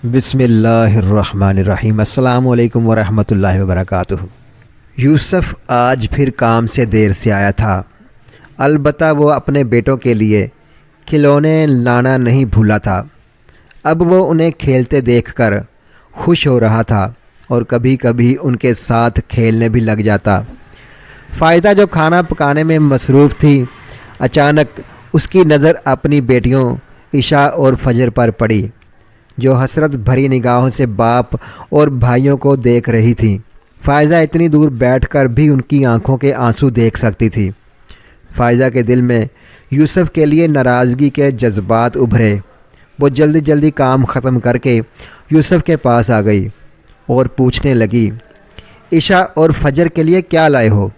بسم اللہ الرحمن الرحیم۔ السلام علیکم ورحمۃ اللہ وبرکاتہ۔ یوسف آج پھر کام سے دیر سے آیا تھا، البتہ وہ اپنے بیٹوں کے لیے کھلونے لانا نہیں بھولا تھا۔ اب وہ انہیں کھیلتے دیکھ کر خوش ہو رہا تھا اور کبھی کبھی ان کے ساتھ کھیلنے بھی لگ جاتا۔ فائزہ جو کھانا پکانے میں مصروف تھی، اچانک اس کی نظر اپنی بیٹیوں عشاء اور فجر پر پڑی، جو حسرت بھری نگاہوں سے باپ اور بھائیوں کو دیکھ رہی تھی۔ فائزہ اتنی دور بیٹھ کر بھی ان کی آنکھوں کے آنسو دیکھ سکتی تھی۔ فائزہ کے دل میں یوسف کے لیے ناراضگی کے جذبات ابھرے۔ وہ جلدی جلدی کام ختم کر کے یوسف کے پاس آ گئی اور پوچھنے لگی، عشاء اور فجر کے لیے کیا لائے ہو؟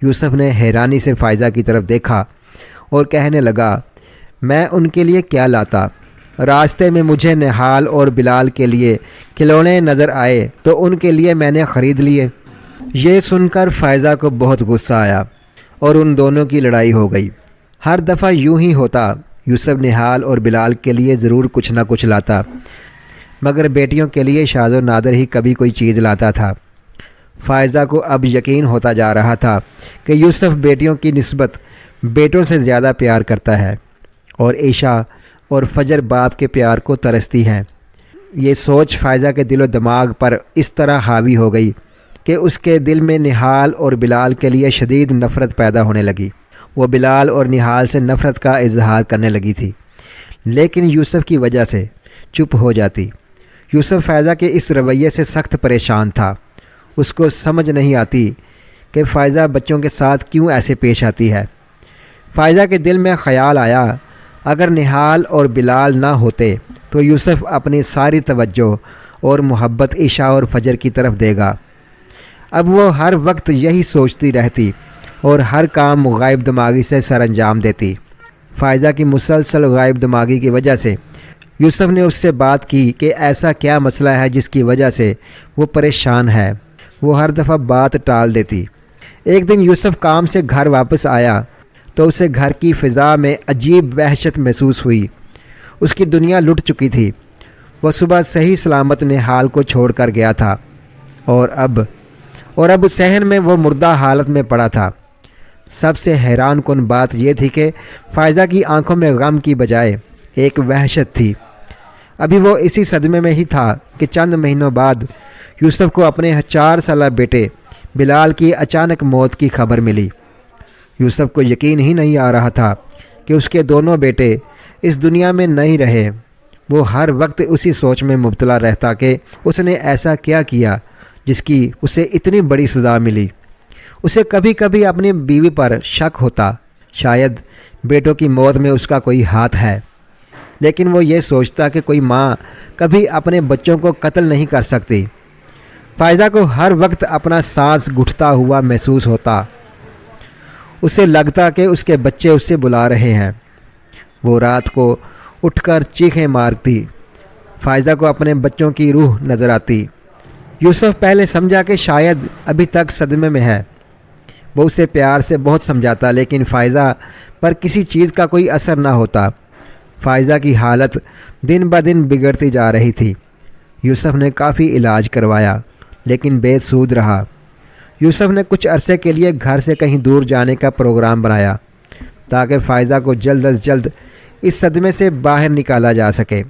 یوسف نے حیرانی سے فائزہ کی طرف دیکھا اور کہنے لگا، میں ان کے لیے کیا لاتا؟ راستے میں مجھے نہال اور بلال کے لیے کھلونے نظر آئے تو ان کے لیے میں نے خرید لیے۔ یہ سن کر فائزہ کو بہت غصہ آیا اور ان دونوں کی لڑائی ہو گئی۔ ہر دفعہ یوں ہی ہوتا، یوسف نہال اور بلال کے لیے ضرور کچھ نہ کچھ لاتا، مگر بیٹیوں کے لیے شاذ و نادر ہی کبھی کوئی چیز لاتا تھا۔ فائزہ کو اب یقین ہوتا جا رہا تھا کہ یوسف بیٹیوں کی نسبت بیٹوں سے زیادہ پیار کرتا ہے اور عشاء اور فجر باپ کے پیار کو ترستی ہے۔ یہ سوچ فائزہ کے دل و دماغ پر اس طرح حاوی ہو گئی کہ اس کے دل میں نہال اور بلال کے لیے شدید نفرت پیدا ہونے لگی۔ وہ بلال اور نہال سے نفرت کا اظہار کرنے لگی تھی، لیکن یوسف کی وجہ سے چپ ہو جاتی۔ یوسف فائزہ کے اس رویے سے سخت پریشان تھا۔ اس کو سمجھ نہیں آتی کہ فائزہ بچوں کے ساتھ کیوں ایسے پیش آتی ہے۔ فائزہ کے دل میں خیال آیا، اگر نہال اور بلال نہ ہوتے تو یوسف اپنی ساری توجہ اور محبت عشاء اور فجر کی طرف دے گا۔ اب وہ ہر وقت یہی سوچتی رہتی اور ہر کام غائب دماغی سے سر انجام دیتی۔ فائزہ کی مسلسل غائب دماغی کی وجہ سے یوسف نے اس سے بات کی کہ ایسا کیا مسئلہ ہے جس کی وجہ سے وہ پریشان ہے۔ وہ ہر دفعہ بات ٹال دیتی۔ ایک دن یوسف کام سے گھر واپس آیا تو اسے گھر کی فضا میں عجیب وحشت محسوس ہوئی۔ اس کی دنیا لٹ چکی تھی۔ وہ صبح صحیح سلامت نہال کو چھوڑ کر گیا تھا اور اب صحن میں وہ مردہ حالت میں پڑا تھا۔ سب سے حیران کن بات یہ تھی کہ فائزہ کی آنکھوں میں غم کی بجائے ایک وحشت تھی۔ ابھی وہ اسی صدمے میں ہی تھا کہ چند مہینوں بعد یوسف کو اپنے 4 سالہ بیٹے بلال کی اچانک موت کی خبر ملی۔ یوسف کو یقین ہی نہیں آ رہا تھا کہ اس کے دونوں بیٹے اس دنیا میں نہیں رہے۔ وہ ہر وقت اسی سوچ میں مبتلا رہتا کہ اس نے ایسا کیا کیا جس کی اسے اتنی بڑی سزا ملی۔ اسے کبھی کبھی اپنی بیوی پر شک ہوتا، شاید بیٹوں کی موت میں اس کا کوئی ہاتھ ہے، لیکن وہ یہ سوچتا کہ کوئی ماں کبھی اپنے بچوں کو قتل نہیں کر سکتی۔ فائزہ کو ہر وقت اپنا سانس گھٹتا ہوا محسوس ہوتا۔ اسے لگتا کہ اس کے بچے اسے بلا رہے ہیں۔ وہ رات کو اٹھ کر چیخیں مارتی۔ فائزہ کو اپنے بچوں کی روح نظر آتی۔ یوسف پہلے سمجھا کہ شاید ابھی تک صدمے میں ہے۔ وہ اسے پیار سے بہت سمجھاتا، لیکن فائزہ پر کسی چیز کا کوئی اثر نہ ہوتا۔ فائزہ کی حالت دن بدن بگڑتی جا رہی تھی۔ یوسف نے کافی علاج کروایا، لیکن بے سود رہا۔ یوسف نے کچھ عرصے کے لیے گھر سے کہیں دور جانے کا پروگرام بنایا تاکہ فائزہ کو جلد از جلد اس صدمے سے باہر نکالا جا سکے،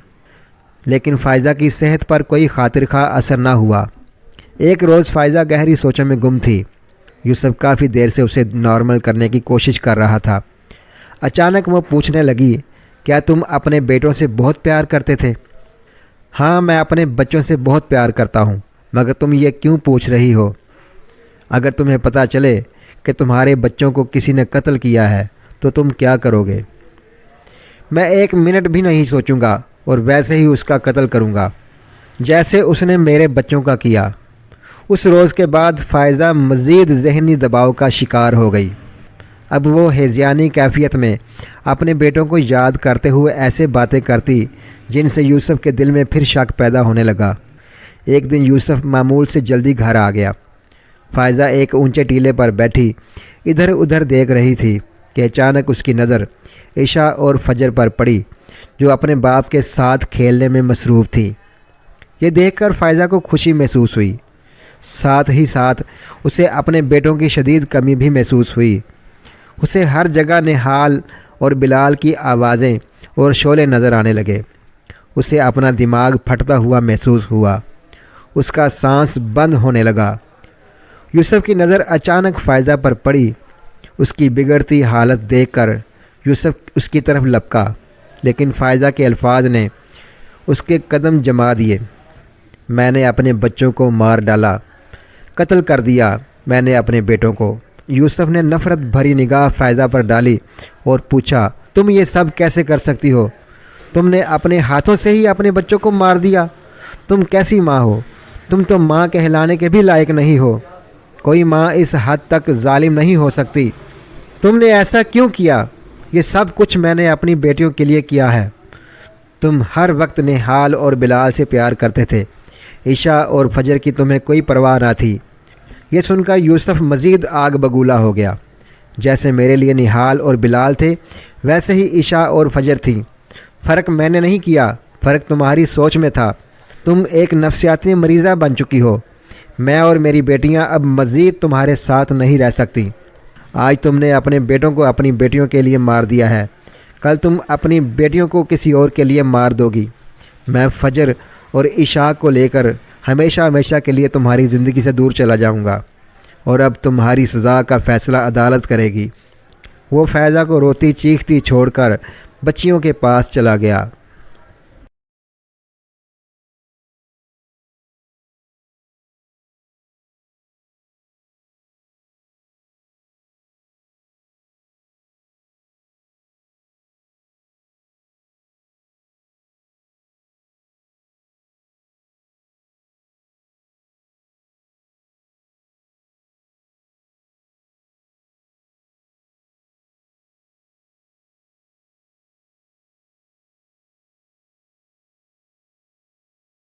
لیکن فائزہ کی صحت پر کوئی خاطر خواہ اثر نہ ہوا۔ ایک روز فائزہ گہری سوچوں میں گم تھی۔ یوسف کافی دیر سے اسے نارمل کرنے کی کوشش کر رہا تھا۔ اچانک وہ پوچھنے لگی، کیا تم اپنے بیٹوں سے بہت پیار کرتے تھے؟ ہاں، میں اپنے بچوں سے بہت پیار کرتا ہوں، مگر تم یہ کیوں پوچھ رہی ہو؟ اگر تمہیں پتہ چلے کہ تمہارے بچوں کو کسی نے قتل کیا ہے تو تم کیا کرو گے؟ میں 1 منٹ بھی نہیں سوچوں گا اور ویسے ہی اس کا قتل کروں گا، جیسے اس نے میرے بچوں کا کیا۔ اس روز کے بعد فائزہ مزید ذہنی دباؤ کا شکار ہو گئی۔ اب وہ ہیضیانی کیفیت میں اپنے بیٹوں کو یاد کرتے ہوئے ایسے باتیں کرتی جن سے یوسف کے دل میں پھر شک پیدا ہونے لگا۔ ایک دن یوسف معمول سے جلدی گھر آ گیا۔ فائزہ ایک اونچے ٹیلے پر بیٹھی ادھر ادھر دیکھ رہی تھی کہ اچانک اس کی نظر عشاء اور فجر پر پڑی، جو اپنے باپ کے ساتھ کھیلنے میں مصروف تھی۔ یہ دیکھ کر فائزہ کو خوشی محسوس ہوئی، ساتھ ہی ساتھ اسے اپنے بیٹوں کی شدید کمی بھی محسوس ہوئی۔ اسے ہر جگہ نہال اور بلال کی آوازیں اور شعلے نظر آنے لگے۔ اسے اپنا دماغ پھٹتا ہوا محسوس ہوا، اس کا سانس بند ہونے لگا۔ یوسف کی نظر اچانک فائزہ پر پڑی۔ اس کی بگڑتی حالت دیکھ کر یوسف اس کی طرف لپکا، لیکن فائزہ کے الفاظ نے اس کے قدم جما دیے۔ میں نے اپنے بچوں کو مار ڈالا، قتل کر دیا میں نے اپنے بیٹوں کو۔ یوسف نے نفرت بھری نگاہ فائزہ پر ڈالی اور پوچھا، تم یہ سب کیسے کر سکتی ہو؟ تم نے اپنے ہاتھوں سے ہی اپنے بچوں کو مار دیا۔ تم کیسی ماں ہو؟ تم تو ماں کہلانے کے بھی لائق نہیں ہو۔ کوئی ماں اس حد تک ظالم نہیں ہو سکتی۔ تم نے ایسا کیوں کیا؟ یہ سب کچھ میں نے اپنی بیٹیوں کے لیے کیا ہے۔ تم ہر وقت نہال اور بلال سے پیار کرتے تھے، عشاء اور فجر کی تمہیں کوئی پرواہ نہ تھی۔ یہ سن کر یوسف مزید آگ بگولا ہو گیا۔ جیسے میرے لیے نہال اور بلال تھے، ویسے ہی عشاء اور فجر تھیں۔ فرق میں نے نہیں کیا، فرق تمہاری سوچ میں تھا۔ تم ایک نفسیاتی مریضہ بن چکی ہو۔ میں اور میری بیٹیاں اب مزید تمہارے ساتھ نہیں رہ سکتی۔ آج تم نے اپنے بیٹوں کو اپنی بیٹیوں کے لیے مار دیا ہے، کل تم اپنی بیٹیوں کو کسی اور کے لیے مار دو گی۔ میں فجر اور عشاء کو لے کر ہمیشہ ہمیشہ کے لیے تمہاری زندگی سے دور چلا جاؤں گا، اور اب تمہاری سزا کا فیصلہ عدالت کرے گی۔ وہ فائزہ کو روتی چیختی چھوڑ کر بچیوں کے پاس چلا گیا۔